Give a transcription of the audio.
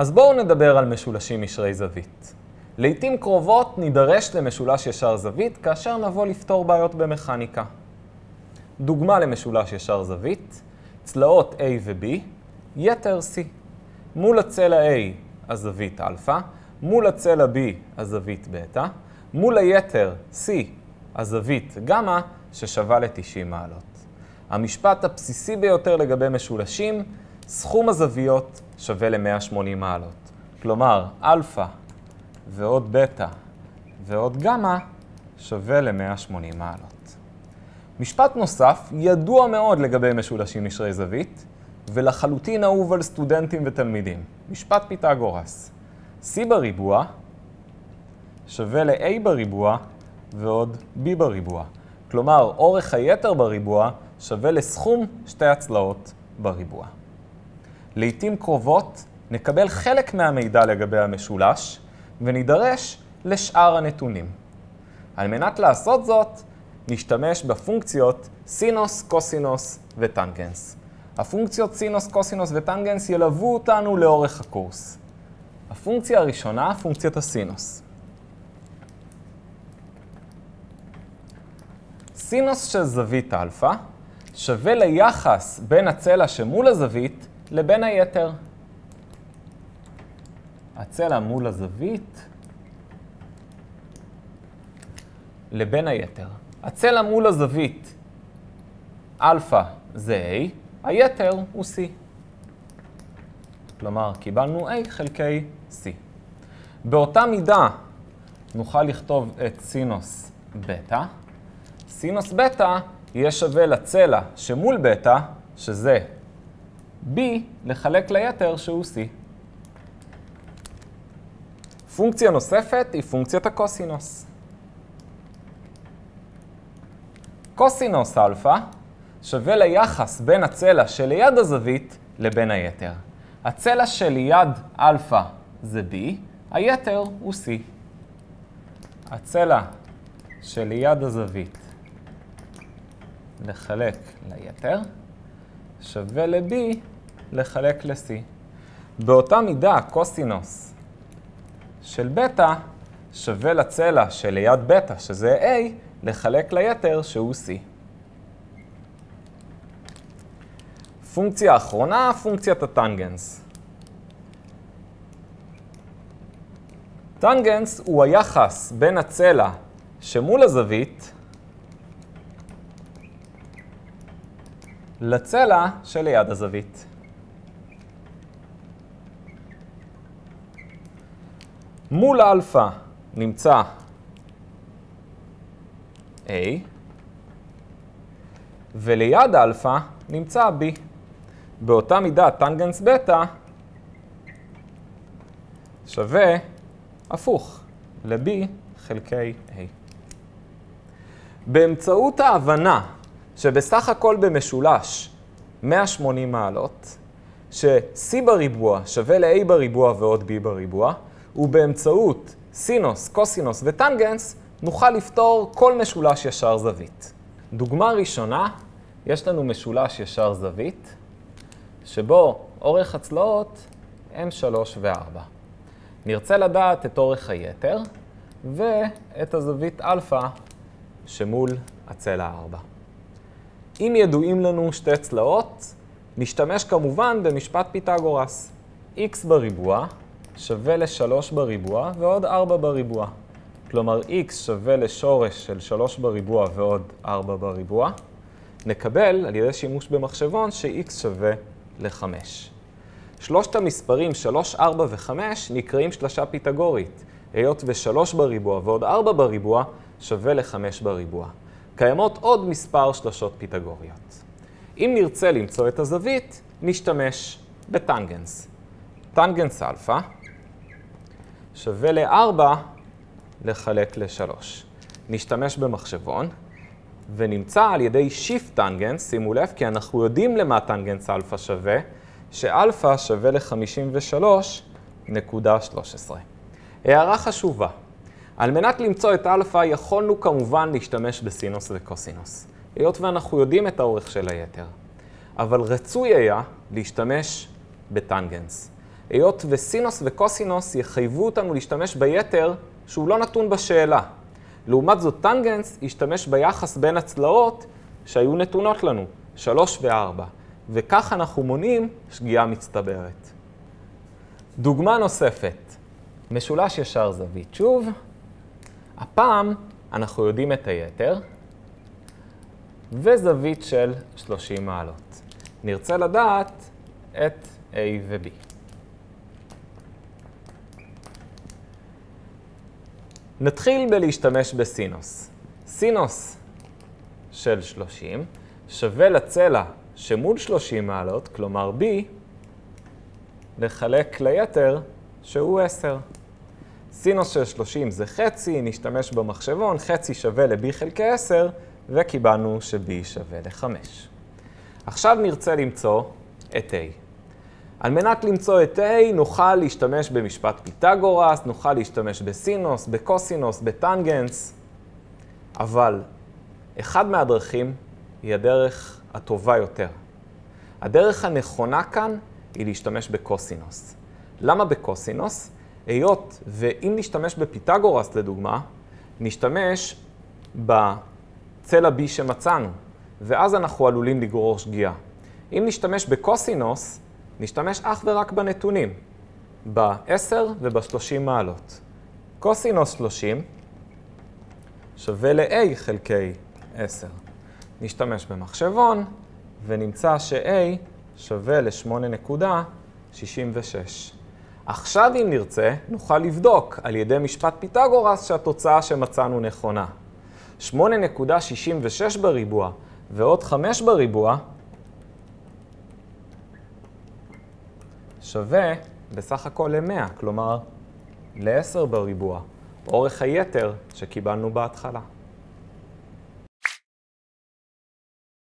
אז בואו נדבר על משולשים ישרי זווית. לעתים קרובות נידרש למשולש ישר זווית כאשר נבוא לפתור בעיות במכניקה. דוגמה למשולש ישר זווית, צלעות A ו-B, יתר C. מול הצלע A הזווית אלפא, מול הצלע B הזווית בטא, מול היתר C הזווית גמא ששווה ל-90 מעלות. המשפט הבסיסי ביותר לגבי משולשים, סכום הזוויות שווה ל-180 מעלות. כלומר, אלפא ועוד בטא ועוד גמא שווה ל-180 מעלות. משפט נוסף ידוע מאוד לגבי משולשים ישרי זווית, ולחלוטין אהוב על סטודנטים ותלמידים. משפט פיתגורס. C בריבוע שווה ל-A בריבוע ועוד B בריבוע. כלומר, אורך היתר בריבוע שווה לסכום שתי הצלעות בריבוע. לעתים קרובות נקבל חלק מהמידע לגבי המשולש ונידרש לשאר הנתונים. על מנת לעשות זאת, נשתמש בפונקציות סינוס, קוסינוס וטנגנס. הפונקציות סינוס, קוסינוס וטנגנס ילוו אותנו לאורך הקורס. הפונקציה הראשונה, פונקציית הסינוס. סינוס של זווית אלפא שווה ליחס בין הצלע שמול הזווית לבין היתר. הצלע מול הזווית לבין היתר. הצלע מול הזווית אלפא זה A, היתר הוא C. כלומר, קיבלנו A חלקי C. באותה מידה נוכל לכתוב את סינוס בטא. סינוס בטא יהיה שווה לצלע שמול בטא, שזה B, לחלק ליתר שהוא C. פונקציה נוספת היא פונקציית הקוסינוס. קוסינוס אלפא שווה ליחס בין הצלע שליד הזווית לבין היתר. הצלע שליד אלפא זה B, היתר הוא C. הצלע שליד הזווית לחלק ליתר שווה ל-B לחלק ל-C. באותה מידה קוסינוס של בטא שווה לצלע שליד בטא, שזה A, לחלק ליתר שהוא C. פונקציה האחרונה, פונקציית הטנגנס. טנגנס הוא היחס בין הצלע שמול הזווית לצלע שליד הזווית. מול אלפא נמצא A, וליד אלפא נמצא B. באותה מידה טנגנס בטא שווה הפוך ל-B חלקי A. באמצעות ההבנה שבסך הכל במשולש 180 מעלות, ש-C בריבוע שווה ל-A בריבוע ועוד B בריבוע, ובאמצעות סינוס, קוסינוס וטנגנס נוכל לפתור כל משולש ישר זווית. דוגמה ראשונה, יש לנו משולש ישר זווית, שבו אורך הצלעות הם 3 ו-4. נרצה לדעת את אורך היתר ואת הזווית אלפא שמול הצלע 4. אם ידועים לנו שתי צלעות, נשתמש כמובן במשפט פיתגורס. x בריבוע שווה ל-3 בריבוע ועוד 4 בריבוע. כלומר, x שווה לשורש של 3 בריבוע ועוד 4 בריבוע. נקבל על ידי שימוש במחשבון ש-x שווה ל-5. שלושת המספרים 3, 4 ו-5 נקראים שלשה פיתגורית, היות ו-3 בריבוע ועוד 4 בריבוע שווה ל-5 בריבוע. קיימות עוד מספר שלשות פיתגוריות. אם נרצה למצוא את הזווית, נשתמש בטנגנס. טנגנס אלפא שווה ל-4 לחלק ל-3. נשתמש במחשבון ונמצא על ידי שיפט טנגנס, שימו לב, כי אנחנו יודעים למה טנגנס אלפא שווה, שאלפא שווה ל-53.13. הערה חשובה. על מנת למצוא את אלפא יכולנו כמובן להשתמש בסינוס וקוסינוס, היות ואנחנו יודעים את האורך של היתר. אבל רצוי היה להשתמש בטנגנס, היות וסינוס וקוסינוס יחייבו אותנו להשתמש ביתר שהוא לא נתון בשאלה. לעומת זאת, טנגנס ישתמש ביחס בין הצלעות שהיו נתונות לנו, 3 ו-4, וכך אנחנו מונעים שגיאה מצטברת. דוגמה נוספת, משולש ישר זווית שוב. הפעם אנחנו יודעים את היתר, וזווית של 30 מעלות. נרצה לדעת את A ו-B. נתחיל בלהשתמש בסינוס. סינוס של 30 שווה לצלע שמול 30 מעלות, כלומר B, לחלק ליתר שהוא 10. סינוס של 30 זה חצי, נשתמש במחשבון, חצי שווה ל-B חלקי 10, וקיבלנו ש-B שווה ל-5. עכשיו נרצה למצוא את A. על מנת למצוא את A נוכל להשתמש במשפט פיתגורס, נוכל להשתמש בסינוס, בקוסינוס, בטנגנס, אבל אחד מהדרכים היא הדרך הטובה יותר. הדרך הנכונה כאן היא להשתמש בקוסינוס. למה בקוסינוס? היות ואם נשתמש בפיתגורס לדוגמה, נשתמש בצלע B שמצאנו, ואז אנחנו עלולים לגרור שגיאה. אם נשתמש בקוסינוס, נשתמש אך ורק בנתונים, ב-10 וב-30 מעלות. קוסינוס 30 שווה ל-A חלקי 10. נשתמש במחשבון ונמצא ש-A שווה ל-8.66. עכשיו אם נרצה, נוכל לבדוק על ידי משפט פיתגורס שהתוצאה שמצאנו נכונה. 8.66 בריבוע ועוד 5 בריבוע שווה בסך הכל ל-100, כלומר ל-10 בריבוע, אורך היתר שקיבלנו בהתחלה.